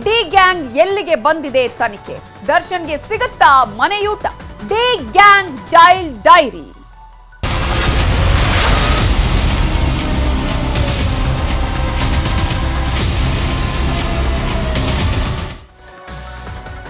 D gang ಎಲ್ಲಿಗೆ ಬಂದಿದೆ ತನಿಖೆ? ದರ್ಶನ್ಗೆ ಸಿಗುತ್ತಾ ಮನೆಯೂಟ? D gang jail diary.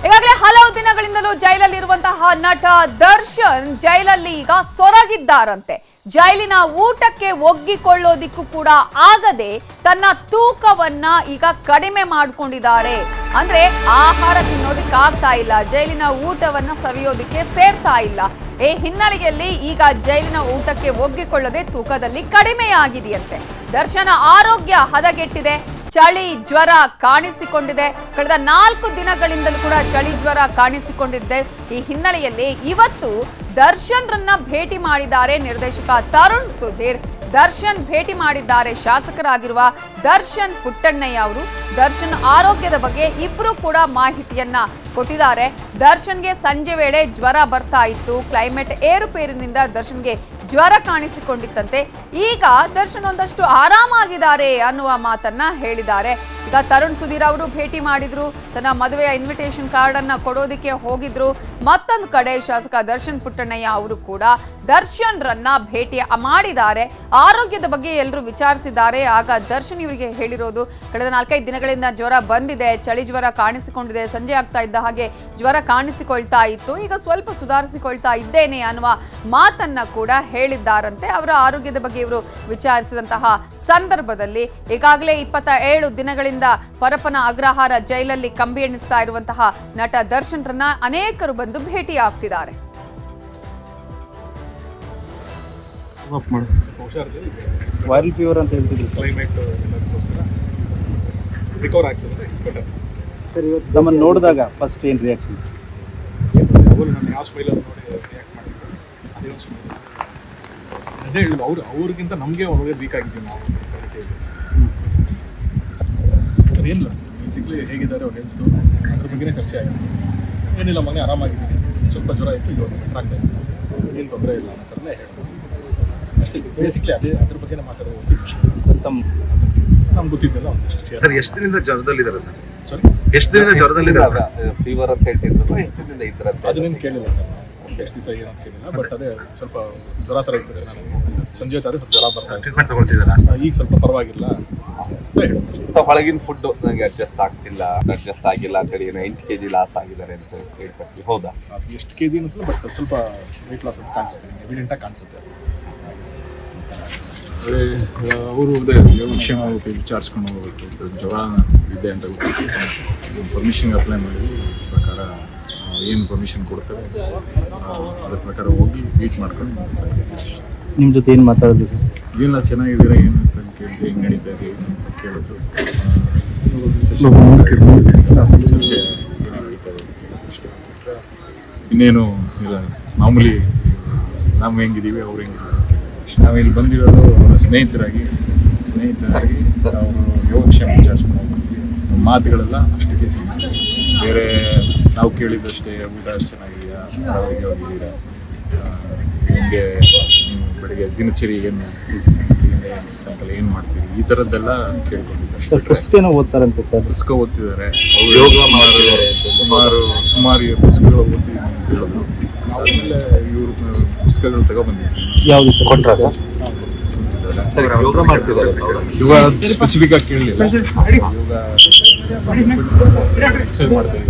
ಈಗಾಗಲೇ ಹಲವು ದಿನಗಳಿಂದಲೂ ಜೈಲಲ್ಲಿರುವಂತಹ ನಟ ದರ್ಶನ್ ಜೈಲಲ್ಲಿ ಈಗ ಸೊರಗಿದ್ದಾರಂತೆ. ಜೈಲಿನ ಊಟಕ್ಕೆ ಒಗ್ಗಿಕೊಳ್ಳೋದಿಕ್ಕೂ ಕೂಡ ಆಗದೆ ತನ್ನ ತೂಕವನ್ನ ಈಗ ಕಡಿಮೆ ಮಾಡಿಕೊಂಡಿದ್ದಾರೆ. ಅಂದ್ರೆ ಆಹಾರ ತಿನ್ನೋದಿಕ್ಕೆ ಆಗ್ತಾ ಇಲ್ಲ, ಜೈಲಿನ ಊಟವನ್ನ ಸವಿಯೋದಿಕ್ಕೆ ಸೇರ್ತಾ ಇಲ್ಲ. ಈ ಹಿನ್ನೆಲೆಯಲ್ಲಿ ಈಗ ಜೈಲಿನ ಊಟಕ್ಕೆ ಒಗ್ಗಿಕೊಳ್ಳದೆ ತೂಕದಲ್ಲಿ ಕಡಿಮೆಯಾಗಿದೆಯಂತೆ. ದರ್ಶನ ಆರೋಗ್ಯ ಹದಗೆಟ್ಟಿದೆ, ಚಳಿ ಜ್ವರ ಕಾಣಿಸಿಕೊಂಡಿದೆ. ಕಳೆದ 4 ದಿನಗಳಿಂದಲೂ ಕೂಡ ಚಳಿ ಜ್ವರ ಕಾಣಿಸಿಕೊಂಡಿದೆ. ಈ ಹಿನ್ನೆಲೆಯಲ್ಲಿ ಇವತ್ತು ದರ್ಶನ್ರನ್ನ ಭೇಟಿ ಮಾಡಿದ್ದಾರೆ ನಿರ್ದೇಶಕ ತರುಣ್ ಸುಧೀರ್. ದರ್ಶನ್ ಭೇಟಿ ಮಾಡಿದ್ದಾರೆ ಶಾಸಕರಾಗಿರುವ ದರ್ಶನ್ ಪುಟ್ಟಣ್ಣಯ್ಯ ಅವರು. ದರ್ಶನ್ ಆರೋಗ್ಯದ ಬಗ್ಗೆ ಇಬ್ಬರು ಕೂಡ ಮಾಹಿತಿಯನ್ನ ಕೊಟ್ಟಿದ್ದಾರೆ. ದರ್ಶನ್ಗೆ ಸಂಜೆ ವೇಳೆ ಜ್ವರ ಬರ್ತಾ ಇತ್ತು, ಕ್ಲೈಮೇಟ್ ಏರುಪೇರಿನಿಂದ ದರ್ಶನ್ಗೆ ಜ್ವರ ಕಾಣಿಸಿಕೊಂಡಿತ್ತಂತೆ. ಈಗ ದರ್ಶನ್ ಒಂದಷ್ಟು ಆರಾಮಾಗಿದ್ದಾರೆ ಅನ್ನುವ ಮಾತನ್ನ ಹೇಳಿದ್ದಾರೆ. ಈಗ ತರುಣ್ ಸುಧೀರ್ ಅವರು ಭೇಟಿ ಮಾಡಿದ್ರು, ತನ್ನ ಮದುವೆಯ ಇನ್ವಿಟೇಷನ್ ಕಾರ್ಡ್ ಅನ್ನ ಕೊಡೋದಿಕ್ಕೆ ಹೋಗಿದ್ರು. ಮತ್ತೊಂದು ಕಡೆ ಶಾಸಕ ದರ್ಶನ್ ಪುಟ್ಟಣ್ಣಯ್ಯ ಅವರು ಕೂಡ ದರ್ಶನ್ರನ್ನ ಭೇಟಿ ಮಾಡಿದ್ದಾರೆ. ಆರೋಗ್ಯದ ಬಗ್ಗೆ ಎಲ್ಲರೂ ವಿಚಾರಿಸಿದ್ದಾರೆ. ಆಗ ದರ್ಶನ್ ಇವರಿಗೆ ಹೇಳಿರೋದು, ಕಳೆದ 4-5 ದಿನಗಳಿಂದ ಜ್ವರ ಬಂದಿದೆ, ಚಳಿ ಜ್ವರ ಕಾಣಿಸಿಕೊಂಡಿದೆ, ಸಂಜೆ ಆಗ್ತಾ ಇದ್ದ ಹಾಗೆ ಜ್ವರ ಕಾಣಿಸಿಕೊಳ್ತಾ ಇತ್ತು, ಈಗ ಸ್ವಲ್ಪ ಸುಧಾರಿಸಿಕೊಳ್ತಾ ಇದ್ದೇನೆ ಅನ್ನುವ ಮಾತನ್ನ ಕೂಡ ಹೇಳಿದ್ದಾರಂತೆ. ಅವರ ಆರೋಗ್ಯದ ಬಗ್ಗೆ ಇವರು ವಿಚಾರಿಸಿದಂತಹ ಸಂದರ್ಭದಲ್ಲಿ ಈಗಾಗಲೇ 27 ದಿನಗಳಿಂದ ಪರಪ್ಪನ ಅಗ್ರಹಾರ ಜೈಲಲ್ಲಿ ಕಂಬಿ ಎಣಿಸ್ತಾ ಇರುವಂತಹ ನಟ ದರ್ಶನ್ರನ್ನ ಅನೇಕರು ಬಂದು ಭೇಟಿ ಆಗ್ತಿದ್ದಾರೆ. ವೈರಲ್ ಫೀವರ್ ಅಂತ ಹೇಳ್ತಿದ್ರು, ಕ್ಲೈಮೇಟ್ ರಿಕವರ್ ಆಗ್ತದೆ. ಸರ್ ಇವತ್ತು ನಮ್ಮನ್ನು ನೋಡಿದಾಗ ಫಸ್ಟ್ ಏನು ರಿಯಾಕ್ಷನ್? ಅವರು ನಾನು ಯಾವ ಸ್ಮೈಲಲ್ಲಿ ನೋಡಿ ರಿಯಾಕ್ಟ್ ಮಾಡಿದ್ರು, ಅದೇ ಒಂದು ಸ್ಮೈಲ್. ಅದೇ ಹೇಳಿದ್ರು, ಅವ್ರಿಗಿಂತ ನಮಗೆ ಅವ್ರಿಗೆ ವೀಕ್ ಆಗಿದ್ದೀವಿ ನಾವು. ಏನಿಲ್ಲ, ಬೇಸಿಕ್ಲಿ ಹೇಗಿದ್ದಾರೆ ಅವ್ರು ಹೆಲ್ತು ಅದ್ರ ಬಗ್ಗೆನೇ ಚರ್ಚೆ ಆಗಿದೆ. ಏನಿಲ್ಲ, ಮನೆ ಆರಾಮಾಗಿದ್ದೀನಿ, ಸ್ವಲ್ಪ ಜ್ವರ ಇತ್ತು, ಇವಾಗ ಬೆಟರ್ ಆಗ್ತಾ ಇತ್ತು, ಏನು ತೊಂದರೆ ಇಲ್ಲ ಅನ್ನೋ ಥರನೇ ಹೇಳಿದ್ರು. ಬೇಸಿಕ್ಲಿ ಅದ್ರ ಬಗ್ಗೆನೇ ಮಾತಾಡೋದು. ನಮ್ಗೆ ಗೊತ್ತಿದ್ದಲ್ಲ. ಸರ್ ಎಷ್ಟು ದಿನದಿಂದ ಜ್ವರದಲ್ಲಿದ್ದಾರೆ ಸರ್? ಸಾರಿ, ಎಷ್ಟು ದಿನದಿಂದ ಜ್ವರದಲ್ಲಿದ್ದಾರೆ? ಫೀವರ್ ಅಂತ ಹೇಳ್ತಿದ್ರು, ಎಷ್ಟು ದಿನದಿಂದ ಇದ್ರ ಅದನ್ನೇನು ಕೇಳಿಲ್ಲ ಸರ್, ಎಷ್ಟು ದಿವಸ ಏನಂತ ಕೇಳಿಲ್ಲ. ಬಟ್ ಅದೇ ಸ್ವಲ್ಪ ಜ್ವರ ಥರ ಇರ್ತದೆ. ನಾನು ಸಂಜೆ ಹೊತ್ತಾದ್ರೆ ಸ್ವಲ್ಪ ಜ್ವರ ಬರ್ತಾ ಇತ್ತು, ಟ್ರೀಟ್ಮೆಂಟ್ ತಗೊಳ್ತಿದ್ದಾರೆ. ಈಗ ಸ್ವಲ್ಪ ಪರವಾಗಿಲ್ಲ. ಸೊ ಹೊಳಗಿನ ಫುಡ್ ನನಗೆ ಅಡ್ಜಸ್ಟ್ ಆಗಿಲ್ಲ ಅಂತ ಹೇಳಿ 8 kg ಲಾಸ್ ಆಗಿದ್ದಾರೆ ಅಂತ ಹೇಳ್ಕೊಡ್ತೀವಿ. ಹೌದಾ? ಅದು ಎಷ್ಟು ಕೆಜಿ ಅನ್ನಿಸಲ್ಲ, ಬಟ್ ಸ್ವಲ್ಪ ವೆಯ್ಟ್ ಲಾಸ್ ಅಂತ ಕಾಣಿಸುತ್ತೆ, ಎವಿಡೆಂಟಾಗಿ ಕಾಣಿಸುತ್ತೆ. ಅವರು ಯೋಗಕ್ಷೇಮ ವಿಚಾರಿಸ್ಕೊಂಡು ಹೋಗ್ಬೇಕು. ಜ್ವರ ಇದೆ ಅಂತ ಪರ್ಮಿಷನ್ ಅಪ್ಲೈ ಮಾಡಿ ಪ್ರಕಾರ ಏನು ಪರ್ಮಿಷನ್ ಕೊಡ್ತಾರೆ ಅದ್ರ ಪ್ರಕಾರ ಹೋಗಿ ಮೀಟ್ ಮಾಡ್ಕೊಂಡು ನಿಮ್ಮ ಜೊತೆ ಏನು ಮಾತಾಡೋದು ಸರ್? ಏನೆಲ್ಲ ಚೆನ್ನಾಗಿದ್ದೀರಾ ಏನು ಅಂತ ಕೇಳಿದ್ರೆ, ಹೆಂಗೆ ನಡೀತಾ ಇದೆ ಏನು ಅಂತ ಕೇಳಿದ್ರು. ಚರ್ಚೆ ಏನೇ ನಡೀತಾ ಇದೆ ಅಷ್ಟೇ, ಇನ್ನೇನು ಇಲ್ಲ. ಮಾಮೂಲಿ ನಾವು ಹೆಂಗಿದ್ದೀವಿ, ಅವ್ರು ಹೆಂಗಿದ್ದೀವಿ. ನಾವಿಲ್ಲಿ ಬಂದಿರೋದು ಸ್ನೇಹಿತರಾಗಿ ಅವರು ಯೋಗಕ್ಷೇಮ ವಿಚಾರಿಸ್ಕೊಂಡು ಮಾತುಗಳೆಲ್ಲ ಅಷ್ಟಕ್ಕೆ ಸಿಗುತ್ತೆ. ಬೇರೆ ನಾವು ಕೇಳಿದಷ್ಟೇ ಊಟ ಚೆನ್ನಾಗಿದೆಯಾ, ಅವರಿಗೆ ಹೋಗಿದ್ದೀರಾ, ನಿಮಗೆ ನೀವು ಬೆಳಗ್ಗೆ ದಿನಚರಿ ಏನು, ಸಾಯಂಕಾಲ ಏನು ಮಾಡ್ತೀವಿ, ಈ ಥರದ್ದೆಲ್ಲ ಕೇಳ್ಕೊಂಡಿದ್ದಾರೆ. ಪುಸ್ತಕನ ಓದ್ತಾರಂತೆ ಸರ್? ಪುಸ್ತಕ ಓದ್ತಿದ್ದಾರೆ, ಸುಮಾರು ಪುಸ್ತಕಗಳು ಓದ್ತೀವಿ ಅಂತ ಹೇಳೋದು. ಆದಮೇಲೆ ಇವರು ಪುಸ್ತಕಗಳು ತಗೊಬಂದಿದ್ದಾರೆ. ಯಾವುದು ಸರ್ ಕೊಟ್ರಾ ಸರ್? ಯೋಗ ಸ್ಪೆಸಿಫಿಕ್ ಆಗಿ ಕೇಳಲಿಲ್ಲ, ಯೋಗ ಮಾಡ್ತಾರೆ.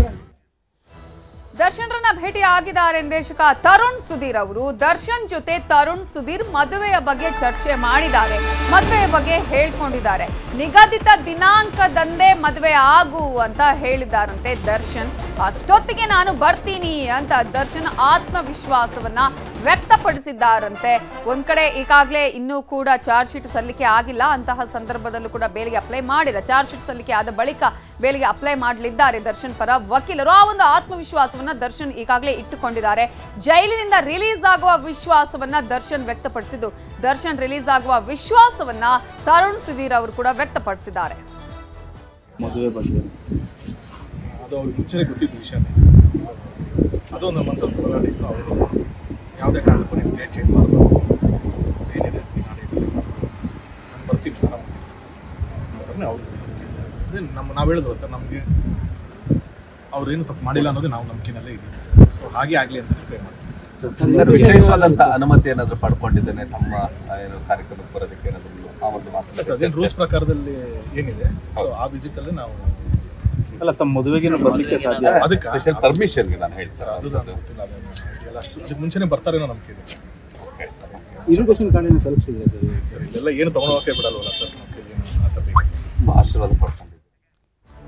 ದರ್ಶನ್ರನ್ನ ಭೇಟಿ ಆಗಿದ್ದಾರೆ ನಿರ್ದೇಶಕ ತರುಣ್ ಸುಧೀರ್ ಅವರು. ದರ್ಶನ್ ಜೊತೆ ತರುಣ್ ಸುಧೀರ್ ಮದುವೆಯ ಬಗ್ಗೆ ಚರ್ಚೆ ಮಾಡಿದ್ದಾರೆ, ಮದುವೆಯ ಬಗ್ಗೆ ಹೇಳ್ಕೊಂಡಿದ್ದಾರೆ. ನಿಗದಿತ ದಿನಾಂಕದಂದೇ ಮದುವೆ ಆಗು ಅಂತ ಹೇಳಿದ್ದಾರಂತೆ ದರ್ಶನ್. ಅಷ್ಟೊತ್ತಿಗೆ ನಾನು ಬರ್ತೀನಿ ಅಂತ ದರ್ಶನ್ ಆತ್ಮವಿಶ್ವಾಸವನ್ನ ವ್ಯಕ್ತಪಡಿಸಿದ್ದಾರಂತೆ. ಒಂದ್ ಕಡೆ ಈಗಾಗಲೇ ಇನ್ನೂ ಕೂಡ ಚಾರ್ಜ್ ಶೀಟ್ ಸಲ್ಲಿಕೆ ಆಗಿಲ್ಲ, ಅಂತಹ ಸಂದರ್ಭದಲ್ಲೂ ಕೂಡ ಬೇಲಿಗೆ ಅಪ್ಲೈ ಮಾಡಿಲ್ಲ. ಚಾರ್ಜ್ ಶೀಟ್ ಸಲ್ಲಿಕೆ ಆದ ಬಳಿಕ ಬೇಲಿಗೆ ಅಪ್ಲೈ ಮಾಡಲಿದ್ದಾರೆ ದರ್ಶನ್ ಪರ ವಕೀಲರು. ಆ ಒಂದು ಆತ್ಮವಿಶ್ವಾಸವನ್ನ ದರ್ಶನ್ ಈಗಾಗಲೇ ಇಟ್ಟುಕೊಂಡಿದ್ದಾರೆ. ಜೈಲಿನಿಂದ ರಿಲೀಸ್ ಆಗುವ ವಿಶ್ವಾಸವನ್ನ ದರ್ಶನ್ ವ್ಯಕ್ತಪಡಿಸಿದ್ದು, ದರ್ಶನ್ ರಿಲೀಸ್ ಆಗುವ ವಿಶ್ವಾಸವನ್ನ ತರುಣ್ ಸುಧೀರ್ ಅವರು ಕೂಡ ವ್ಯಕ್ತಪಡಿಸಿದ್ದಾರೆ. ಮದುವೆ ಬಗ್ಗೆ ಅದು ಅವ್ರಿಗೆ ಮುಂಚೆನೇ ಗೊತ್ತಿದ್ದು ವಿಷಯನೇ. ಅದು ನಮ್ಮ ಮನಸ್ಸಲ್ಲಿ ಹೋರಾಡಿತ್ತು. ಅವರು ಯಾವುದೇ ಕಾರಣಕ್ಕೂ ನೀವು ಡೇಟ್ ಚೇಂಜ್ ಮಾಡಬೇಕು, ಏನಿದೆ ನಾನು ಬರ್ತೀನಿ ಆರಾಮ ಅವ್ರು ನಾವು ಹೇಳಿದ್ವಲ್ಲ ಸರ್, ನಮಗೆ ಅವ್ರೇನು ತಪ್ಪು ಮಾಡಿಲ್ಲ ಅನ್ನೋದು ನಾವು ನಂಬಿಕೆನಲ್ಲೇ ಇದ್ದೀವಿ. ಸೊ ಹಾಗೆ ಆಗಲಿ ಅಂತ ಪ್ರೇ ಮಾಡ್ತೀವಿ. ಸರ್, ವಿಶೇಷವಾದಂತ ಅನುಮತಿ ಏನಾದ್ರು ಪಡ್ಕೊಂಡಿದ್ದೇನೆ ತಮ್ಮ ಏನು ಕಾರ್ಯಕ್ರಮಕ್ಕೆ ಬರೋದಕ್ಕೆ ಏನಾದ್ರು ಆ ಒಂದು ಮಾತು? ಅದೇನು ರೂಲ್ಸ್ ಪ್ರಕಾರದಲ್ಲಿ ಏನಿದೆ, ಸೊ ಆ ವಿಸಿಟ್ ಅಲ್ಲಿ ನಾವು ಅಲ್ಲ ತಮ್ಮ ಮದುವೆಗೆ ಬರ್ಲಿಕ್ಕೆ ಸಾಧ್ಯ? ಅದಕ್ಕೆ ಸ್ಪೆಷಲ್ ಪರ್ಮಿಷನ್ಗೆ ನಾನು ಹೇಳ್ತೀನಿ. ಅದು ನನಗೆ ಗೊತ್ತಿಲ್ಲ, ಅದಕ್ಕೆ ಮುಂಚೆನೇ ಬರ್ತಾರೇನೋ ನಂಬಿಕೆ ಇದೆ. ಇರುಗೇಷನ್ ಕಾರ್ಡಿನ ತಲುಪಿಸಿದ್ರೆ ಇದೆಲ್ಲ ಏನು ತಗೊಂಡೋಗಕ್ಕೆ ಬಿಡಲ್ವಲ್ಲ ಸರ್, ಆಶೀರ್ವಾದ ಪಡ್ಕೊಂಡಿದ್ದೀನಿ.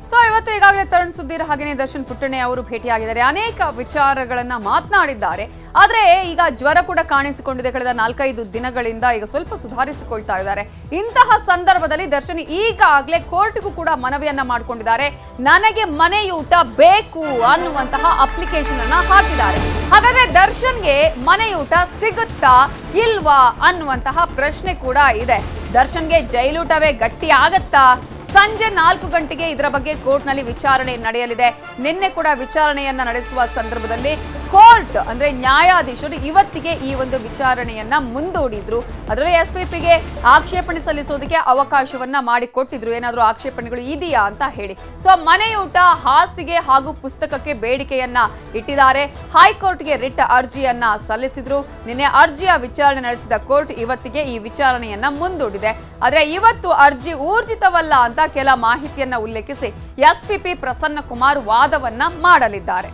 ಸೊ ಇವತ್ತು ಈಗಾಗಲೇ ತರುಣ್ ಸುಧೀರ್ ಹಾಗೆಯೇ ದರ್ಶನ್ ಪುಟ್ಟಣ್ಣೆ ಅವರು ಭೇಟಿಯಾಗಿದ್ದಾರೆ, ಅನೇಕ ವಿಚಾರಗಳನ್ನ ಮಾತನಾಡಿದ್ದಾರೆ. ಆದ್ರೆ ಈಗ ಜ್ವರ ಕೂಡ ಕಾಣಿಸಿಕೊಂಡಿದೆ ಕಳೆದ 4-5 ದಿನಗಳಿಂದ. ಈಗ ಸ್ವಲ್ಪ ಸುಧಾರಿಸಿಕೊಳ್ತಾ ಇದ್ದಾರೆ. ಇಂತಹ ಸಂದರ್ಭದಲ್ಲಿ ದರ್ಶನ್ ಈಗಾಗಲೇ ಕೋರ್ಟ್ಗೂ ಕೂಡ ಮನವಿಯನ್ನ ಮಾಡಿಕೊಂಡಿದ್ದಾರೆ. ನನಗೆ ಮನೆಯೂಟ ಬೇಕು ಅನ್ನುವಂತಹ ಅಪ್ಲಿಕೇಶನ್ ಅನ್ನ ಹಾಕಿದ್ದಾರೆ. ಹಾಗಾದ್ರೆ ದರ್ಶನ್ಗೆ ಮನೆಯೂಟ ಸಿಗುತ್ತಾ ಇಲ್ವಾ ಅನ್ನುವಂತಹ ಪ್ರಶ್ನೆ ಕೂಡ ಇದೆ. ದರ್ಶನ್ಗೆ ಜೈಲೂಟವೇ ಗಟ್ಟಿ ಆಗತ್ತಾ? ಸಂಜೆ 4 ಗಂಟೆಗೆ ಇದರ ಬಗ್ಗೆ ಕೋರ್ಟ್ನಲ್ಲಿ ವಿಚಾರಣೆ ನಡೆಯಲಿದೆ. ನಿನ್ನೆ ಕೂಡ ವಿಚಾರಣೆಯನ್ನ ನಡೆಸುವ ಸಂದರ್ಭದಲ್ಲಿ ಕೋರ್ಟ್ ಅಂದ್ರೆ ನ್ಯಾಯಾಧೀಶರು ಇವತ್ತಿಗೆ ಈ ಒಂದು ವಿಚಾರಣೆಯನ್ನ ಮುಂದೂಡಿದ್ರು. ಅದರಲ್ಲಿ ಎಸ್ಪಿಪಿಗೆ ಆಕ್ಷೇಪಣೆ ಸಲ್ಲಿಸೋದಕ್ಕೆ ಅವಕಾಶವನ್ನ ಮಾಡಿಕೊಟ್ಟಿದ್ರು, ಏನಾದರೂ ಆಕ್ಷೇಪಣೆಗಳು ಇದೆಯಾ ಅಂತ ಹೇಳಿ. ಸೊ ಮನೆಯೂಟ, ಹಾಸಿಗೆ ಹಾಗೂ ಪುಸ್ತಕಕ್ಕೆ ಬೇಡಿಕೆಯನ್ನ ಇಟ್ಟಿದ್ದಾರೆ. ಹೈಕೋರ್ಟ್ಗೆ ರಿಟ್ ಅರ್ಜಿಯನ್ನ ಸಲ್ಲಿಸಿದ್ರು. ನಿನ್ನೆ ಅರ್ಜಿಯ ವಿಚಾರಣೆ ನಡೆಸಿದ ಕೋರ್ಟ್ ಇವತ್ತಿಗೆ ಈ ವಿಚಾರಣೆಯನ್ನ ಮುಂದೂಡಿದೆ. ಆದ್ರೆ ಇವತ್ತು ಅರ್ಜಿ ಊರ್ಜಿತವಲ್ಲ ಅಂತ ಕೆಲ ಮಾಹಿತಿಯನ್ನ ಉಲ್ಲೇಖಿಸಿ ಎಸ್ಪಿಪಿ ಪ್ರಸನ್ನ ಕುಮಾರ್ ವಾದವನ್ನ ಮಾಡಲಿದ್ದಾರೆ.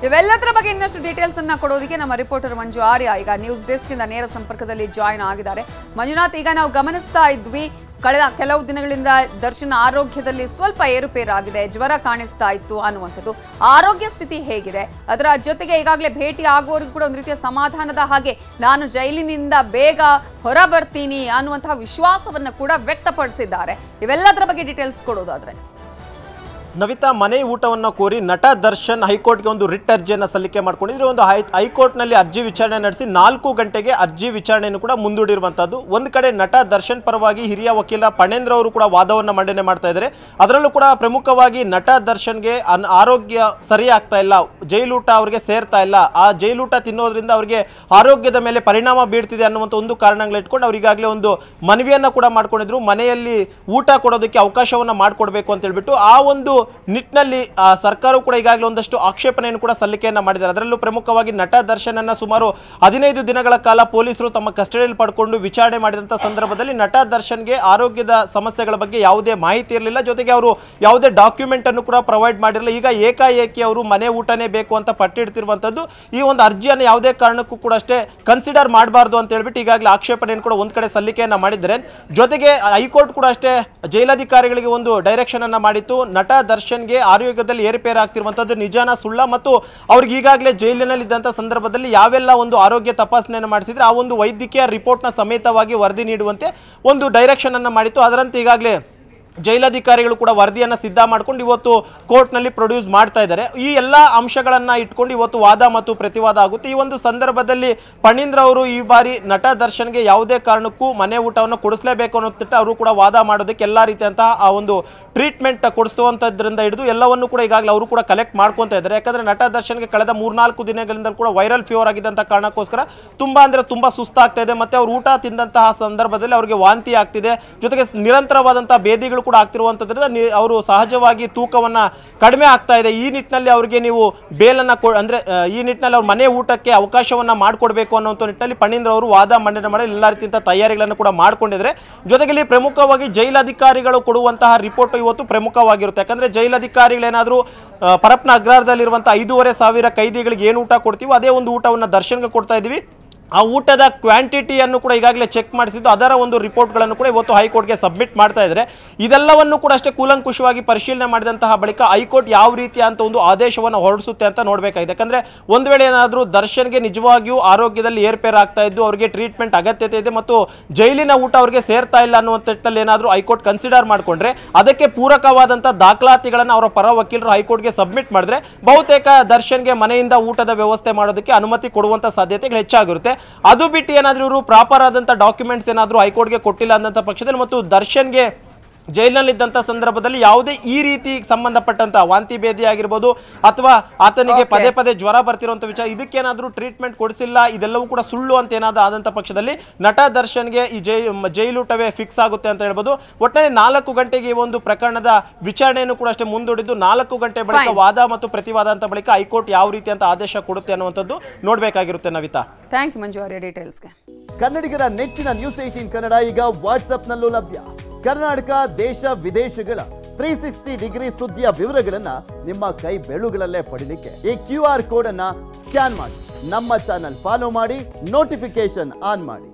ಇವೆಲ್ಲದರ ಬಗ್ಗೆ ಇನ್ನಷ್ಟು ಡೀಟೇಲ್ಸ್ ಅನ್ನ ಕೊಡೋದಕ್ಕೆ ನಮ್ಮ ರಿಪೋರ್ಟರ್ ಮಂಜು ಆರ್ಯ ಈಗ ನ್ಯೂಸ್ ಡೆಸ್ಕ್ ಇಂದ ನೇರ ಸಂಪರ್ಕದಲ್ಲಿ ಜಾಯಿನ್ ಆಗಿದ್ದಾರೆ. ಮಂಜುನಾಥ್, ಈಗ ನಾವು ಗಮನಿಸ್ತಾ ಇದ್ವಿ ಕಳೆದ ಕೆಲವು ದಿನಗಳಿಂದ ದರ್ಶನ್ ಆರೋಗ್ಯದಲ್ಲಿ ಸ್ವಲ್ಪ ಏರುಪೇರಾಗಿದೆ, ಜ್ವರ ಕಾಣಿಸ್ತಾ ಇತ್ತು ಅನ್ನುವಂಥದ್ದು. ಆರೋಗ್ಯ ಸ್ಥಿತಿ ಹೇಗಿದೆ? ಅದರ ಜೊತೆಗೆ ಈಗಾಗಲೇ ಭೇಟಿ ಆಗುವವರಿಗೂ ಕೂಡ ಒಂದು ರೀತಿಯ ಸಮಾಧಾನದ ಹಾಗೆ ನಾನು ಜೈಲಿನಿಂದ ಬೇಗ ಹೊರ ಬರ್ತೀನಿ ಅನ್ನುವಂತಹ ವಿಶ್ವಾಸವನ್ನು ಕೂಡ ವ್ಯಕ್ತಪಡಿಸಿದ್ದಾರೆ. ಇವೆಲ್ಲದರ ಬಗ್ಗೆ ಡೀಟೇಲ್ಸ್ ಕೊಡೋದಾದ್ರೆ ನವಿತಾ, ಮನೆ ಊಟವನ್ನು ಕೋರಿ ನಟ ದರ್ಶನ್ ಹೈಕೋರ್ಟ್ಗೆ ಒಂದು ರಿಟ್ ಅರ್ಜಿಯನ್ನು ಸಲ್ಲಿಕೆ ಮಾಡ್ಕೊಂಡಿದ್ರೆ ಒಂದು ಹೈಕೋರ್ಟ್ನಲ್ಲಿ ಅರ್ಜಿ ವಿಚಾರಣೆ ನಡೆಸಿ 4 ಗಂಟೆಗೆ ಅರ್ಜಿ ವಿಚಾರಣೆಯನ್ನು ಕೂಡ ಮುಂದೂಡಿರುವಂಥದ್ದು. ಒಂದು ಕಡೆ ನಟ ದರ್ಶನ್ ಪರವಾಗಿ ಹಿರಿಯ ವಕೀಲ ಪಣೇಂದ್ರ ಅವರು ಕೂಡ ವಾದವನ್ನು ಮಂಡನೆ ಮಾಡ್ತಾ ಇದ್ದಾರೆ. ಅದರಲ್ಲೂ ಕೂಡ ಪ್ರಮುಖವಾಗಿ ನಟ ದರ್ಶನ್ಗೆ ಆರೋಗ್ಯ ಸರಿ ಆಗ್ತಾ ಇಲ್ಲ, ಜೈಲೂಟ ಅವರಿಗೆ ಸೇರ್ತಾ ಇಲ್ಲ, ಆ ಜೈಲೂಟ ತಿನ್ನೋದ್ರಿಂದ ಅವರಿಗೆ ಆರೋಗ್ಯದ ಮೇಲೆ ಪರಿಣಾಮ ಬೀಳ್ತಿದೆ ಅನ್ನುವಂಥ ಒಂದು ಕಾರಣಗಳನ್ನ ಇಟ್ಕೊಂಡು ಅವರಿಗಾಗಲೇ ಒಂದು ಮನವಿಯನ್ನು ಕೂಡ ಮಾಡ್ಕೊಂಡಿದ್ರು. ಮನೆಯಲ್ಲಿ ಊಟ ಕೊಡೋದಕ್ಕೆ ಅವಕಾಶವನ್ನು ಮಾಡಿಕೊಡ್ಬೇಕು ಅಂತ ಹೇಳ್ಬಿಟ್ಟು ಆ ಒಂದು ನಿಟ್ಟಿನಲ್ಲಿ ಸರ್ಕಾರವು ಕೂಡ ಈಗಾಗಲೇ ಒಂದಷ್ಟು ಆಕ್ಷೇಪಣೆಯನ್ನು ಕೂಡ ಸಲ್ಲಿಕೆಯನ್ನು ಮಾಡಿದ್ದಾರೆ. ಅದರಲ್ಲೂ ಪ್ರಮುಖವಾಗಿ ನಟ ದರ್ಶನ್ ಅನ್ನ ಸುಮಾರು 15 ದಿನಗಳ ಕಾಲ ಪೊಲೀಸರು ತಮ್ಮ ಕಸ್ಟಡಿಯಲ್ಲಿ ಪಡ್ಕೊಂಡು ವಿಚಾರಣೆ ಮಾಡಿದಂಥ ಸಂದರ್ಭದಲ್ಲಿ ನಟ ದರ್ಶನ್ಗೆ ಆರೋಗ್ಯದ ಸಮಸ್ಯೆಗಳ ಬಗ್ಗೆ ಯಾವುದೇ ಮಾಹಿತಿ ಇರಲಿಲ್ಲ, ಜೊತೆಗೆ ಅವರು ಯಾವುದೇ ಡಾಕ್ಯುಮೆಂಟ್ ಅನ್ನು ಕೂಡ ಪ್ರೊವೈಡ್ ಮಾಡಿರಲಿಲ್ಲ. ಈಗ ಏಕಾಏಕಿ ಅವರು ಮನೆ ಊಟನೇ ಬೇಕು ಅಂತ ಪಟ್ಟಿಡ್ತಿರುವಂಥದ್ದು. ಈ ಒಂದು ಅರ್ಜಿಯನ್ನು ಯಾವುದೇ ಕಾರಣಕ್ಕೂ ಕೂಡ ಅಷ್ಟೇ ಕನ್ಸಿಡರ್ ಮಾಡಬಾರ್ದು ಅಂತ ಹೇಳ್ಬಿಟ್ಟು ಈಗಾಗಲೇ ಆಕ್ಷೇಪಣೆಯನ್ನು ಕೂಡ ಒಂದು ಕಡೆ ಸಲ್ಲಿಕೆಯನ್ನು ಮಾಡಿದ್ದಾರೆ. ಜೊತೆಗೆ ಹೈಕೋರ್ಟ್ ಕೂಡ ಅಷ್ಟೇ ಜೈಲಾಧಿಕಾರಿಗಳಿಗೆ ಒಂದು ಡೈರೆಕ್ಷನ್ ಅನ್ನು ಮಾಡಿತ್ತು. ನಟ ದರ್ಶನ್ಗೆ ಆರೋಗ್ಯದಲ್ಲಿ ಏರುಪೇರು ಆಗ್ತಿರುವಂಥದ್ದು ನಿಜಾನ ಸುಳ್ಳ ಮತ್ತು ಅವ್ರಿಗೆ ಈಗಾಗಲೇ ಜೈಲಿನಲ್ಲಿ ಇದ್ದಂಥ ಸಂದರ್ಭದಲ್ಲಿ ಯಾವೆಲ್ಲ ಒಂದು ಆರೋಗ್ಯ ತಪಾಸಣೆಯನ್ನು ಮಾಡಿಸಿದ್ರೆ ಆ ಒಂದು ವೈದ್ಯಕೀಯ ರಿಪೋರ್ಟ್ನ ಸಮೇತವಾಗಿ ವರದಿ ನೀಡುವಂತೆ ಒಂದು ಡೈರೆಕ್ಷನ್ ಅನ್ನು ಮಾಡಿತ್ತು. ಅದರಂತೆ ಈಗಾಗಲೇ ಜೈಲಾಧಿಕಾರಿಗಳು ಕೂಡ ವರದಿಯನ್ನು ಸಿದ್ಧ ಮಾಡ್ಕೊಂಡು ಇವತ್ತು ಕೋರ್ಟ್ನಲ್ಲಿ ಪ್ರೊಡ್ಯೂಸ್ ಮಾಡ್ತಾ ಇದ್ದಾರೆ. ಈ ಎಲ್ಲ ಅಂಶಗಳನ್ನು ಇಟ್ಕೊಂಡು ಇವತ್ತು ವಾದ ಮತ್ತು ಪ್ರತಿವಾದ ಆಗುತ್ತೆ. ಈ ಒಂದು ಸಂದರ್ಭದಲ್ಲಿ ಪಣೀಂದ್ರ ಅವರು ಈ ಬಾರಿ ನಟ ದರ್ಶನ್ಗೆ ಯಾವುದೇ ಕಾರಣಕ್ಕೂ ಮನೆ ಊಟವನ್ನು ಕೊಡಿಸಲೇಬೇಕು ಅನ್ನೋದಿಟ್ಟು ಅವರು ಕೂಡ ವಾದ ಮಾಡೋದಕ್ಕೆ ಎಲ್ಲ ರೀತಿಯಂತಹ ಆ ಒಂದು ಟ್ರೀಟ್ಮೆಂಟ್ ಕೊಡಿಸುವಂಥದ್ರಿಂದ ಹಿಡಿದು ಎಲ್ಲವನ್ನು ಕೂಡ ಈಗಾಗಲೇ ಅವರು ಕೂಡ ಕಲೆಕ್ಟ್ ಮಾಡ್ಕೊತಾ ಇದ್ದಾರೆ. ಯಾಕಂದರೆ ನಟ ದರ್ಶನ್ಗೆ ಕಳೆದ 3-4 ದಿನಗಳಿಂದ ಕೂಡ ವೈರಲ್ ಫೀವರ್ ಆಗಿದ್ದಂಥ ಕಾರಣಕ್ಕೋಸ್ಕರ ತುಂಬ ಸುಸ್ತಾಗ್ತಾ ಇದೆ. ಮತ್ತು ಅವರು ಊಟ ತಿಂದಂತಹ ಸಂದರ್ಭದಲ್ಲಿ ಅವರಿಗೆ ವಾಂತಿ ಆಗ್ತಿದೆ, ಜೊತೆಗೆ ನಿರಂತರವಾದಂಥ ಬೇದಿಗಳು ಕೂಡ ಆಗ್ತಿರುವಂಥದ್ರಿಂದ ಅವರು ಸಹಜವಾಗಿ ತೂಕವನ್ನು ಕಡಿಮೆ ಆಗ್ತಾ ಇದೆ. ಈ ನಿಟ್ಟಿನಲ್ಲಿ ಅವರಿಗೆ ನೀವು ಬೇಲನ್ನು ಅಂದರೆ ಈ ನಿಟ್ಟಿನಲ್ಲಿ ಅವ್ರ ಮನೆ ಊಟಕ್ಕೆ ಅವಕಾಶವನ್ನು ಮಾಡಿಕೊಡ್ಬೇಕು ಅನ್ನೋಂಥ ನಿಟ್ಟಿನಲ್ಲಿ ಪಣೀಂದ್ರ ಅವರು ವಾದ ಮಂಡನೆ ಮಾಡಿ ಎಲ್ಲ ರೀತಿಯ ತಯಾರಿಗಳನ್ನು ಕೂಡ ಮಾಡ್ಕೊಂಡಿದ್ದಾರೆ. ಜೊತೆಗೆ ಇಲ್ಲಿ ಪ್ರಮುಖವಾಗಿ ಜೈಲಾಧಿಕಾರಿಗಳು ಕೊಡುವಂತಹ ರಿಪೋರ್ಟ್ ಇವತ್ತು ಪ್ರಮುಖವಾಗಿರುತ್ತೆ. ಯಾಕಂದರೆ ಜೈಲಾಧಿಕಾರಿಗಳೇನಾದರೂ ಪರಪ್ಪನ ಅಗ್ರಹಾರದಲ್ಲಿರುವಂಥ 5,500 ಕೈದಿಗಳಿಗೆ ಏನು ಊಟ ಕೊಡ್ತೀವೋ ಅದೇ ಒಂದು ಊಟವನ್ನು ದರ್ಶನ್ಗೆ ಕೊಡ್ತಾ ಇದ್ದೀವಿ. ಆ ಊಟದ ಕ್ವಾಂಟಿಟಿಯನ್ನು ಕೂಡ ಈಗಾಗಲೇ ಚೆಕ್ ಮಾಡಿಸಿದ್ದು ಅದರ ಒಂದು ರಿಪೋರ್ಟ್ಗಳನ್ನು ಕೂಡ ಇವತ್ತು ಹೈಕೋರ್ಟ್ಗೆ ಸಬ್ಮಿಟ್ ಮಾಡ್ತಾ ಇದ್ದಾರೆ. ಇದೆಲ್ಲವನ್ನು ಕೂಡ ಅಷ್ಟೇ ಕೂಲಂಕುಷವಾಗಿ ಪರಿಶೀಲನೆ ಮಾಡಿದಂತಹ ಬಳಿಕ ಹೈಕೋರ್ಟ್ ಯಾವ ರೀತಿಯ ಅಂತ ಒಂದು ಆದೇಶವನ್ನು ಹೊರಡಿಸುತ್ತೆ ಅಂತ ನೋಡಬೇಕಾಗಿದೆ. ಯಾಕಂದರೆ ಒಂದು ವೇಳೆ ಏನಾದರೂ ದರ್ಶನ್ಗೆ ನಿಜವಾಗಿಯೂ ಆರೋಗ್ಯದಲ್ಲಿ ಏರ್ಪೇರ್ ಆಗ್ತಾ ಇದ್ದು ಅವರಿಗೆ ಟ್ರೀಟ್ಮೆಂಟ್ ಅಗತ್ಯತೆ ಇದೆ ಮತ್ತು ಜೈಲಿನ ಊಟ ಅವರಿಗೆ ಸೇರ್ತಾ ಇಲ್ಲ ಅನ್ನುವಂಥ ನಿಟ್ಟಿನಲ್ಲಿ ಏನಾದರೂ ಹೈಕೋರ್ಟ್ ಕನ್ಸಿಡರ್ ಮಾಡಿಕೊಂಡ್ರೆ ಅದಕ್ಕೆ ಪೂರಕವಾದಂಥ ದಾಖಲಾತಿಗಳನ್ನು ಅವರ ಪರ ವಕೀಲರು ಹೈಕೋರ್ಟ್ಗೆ ಸಬ್ಮಿಟ್ ಮಾಡಿದ್ರೆ ಬಹುತೇಕ ದರ್ಶನ್ಗೆ ಮನೆಯಿಂದ ಊಟದ ವ್ಯವಸ್ಥೆ ಮಾಡೋದಕ್ಕೆ ಅನುಮತಿ ಕೊಡುವಂಥ ಸಾಧ್ಯತೆಗಳು ಹೆಚ್ಚಾಗಿರುತ್ತೆ. ಅದು ಬಿಟ್ಟು ಏನಾದರೂ ಇವರು ಪ್ರಾಪರ್ ಆದಂಥ ಡಾಕ್ಯುಮೆಂಟ್ಸ್ ಏನಾದರೂ ಹೈಕೋರ್ಟ್ಗೆ ಕೊಟ್ಟಿಲ್ಲ ಅಂದಂಥ ಪಕ್ಷದಲ್ಲಿ ಮತ್ತು ದರ್ಶನ್ಗೆ ಜೈಲಿನಲ್ಲಿದ್ದಂಥ ಸಂದರ್ಭದಲ್ಲಿ ಯಾವುದೇ ಈ ರೀತಿ ಸಂಬಂಧಪಟ್ಟಂತ ವಾಂತಿ ಭೇದಿ ಆಗಿರ್ಬೋದು ಅಥವಾ ಆತನಿಗೆ ಪದೇ ಪದೇ ಜ್ವರ ಬರ್ತಿರುವಂಥ ವಿಚಾರ, ಇದಕ್ಕೇನಾದರೂ ಟ್ರೀಟ್ಮೆಂಟ್ ಕೊಡಿಸಿಲ್ಲ, ಇದೆಲ್ಲವೂ ಕೂಡ ಸುಳ್ಳು ಅಂತ ಏನಾದರೂ ಆದಂಥ ಪಕ್ಷದಲ್ಲಿ ನಟ ದರ್ಶನ್ಗೆ ಈ ಜೈಲೂಟವೇ ಫಿಕ್ಸ್ ಆಗುತ್ತೆ ಅಂತ ಹೇಳ್ಬೋದು. ಒಟ್ಟಿನಲ್ಲಿ 4 ಗಂಟೆಗೆ ಈ ಒಂದು ಪ್ರಕರಣದ ವಿಚಾರಣೆಯನ್ನು ಕೂಡ ಅಷ್ಟೇ ಮುಂದೂಡಿದ್ದು 4 ಗಂಟೆ ಬಳಿಕ ವಾದ ಮತ್ತು ಪ್ರತಿವಾದ ಅಂತ ಬಳಿಕ ಹೈಕೋರ್ಟ್ ಯಾವ ರೀತಿ ಅಂತ ಆದೇಶ ಕೊಡುತ್ತೆ ಅನ್ನುವಂಥದ್ದು ನೋಡಬೇಕಾಗಿರುತ್ತೆ. ನವಿತಾ, ಥ್ಯಾಂಕ್ ಯು ಮಂಜು ಅವರೇ ಡೀಟೇಲ್ಸ್ಗೆ. ಕನ್ನಡಿಗರ ನೆಚ್ಚಿನ ನ್ಯೂಸ್ 18 ಕನ್ನಡ ಈಗ ವಾಟ್ಸ್ಆಪ್ನಲ್ಲೂ ಲಭ್ಯ. ಕರ್ನಾಟಕ, ದೇಶ ವಿದೇಶಗಳ 360 ಡಿಗ್ರಿ ಸುದ್ದಿಯ ವಿವರಗಳನ್ನ ನಿಮ್ಮ ಕೈ ಬೆರಳುಗಳಲ್ಲೇ ಪಡಿಲಿಕ್ಕೆ ಈ QR ಕೋಡ್ ಅನ್ನ ಸ್ಕ್ಯಾನ್ ಮಾಡಿ, ನಮ್ಮ ಚಾನಲ್ ಫಾಲೋ ಮಾಡಿ, ನೋಟಿಫಿಕೇಶನ್ ಆನ್ ಮಾಡಿ.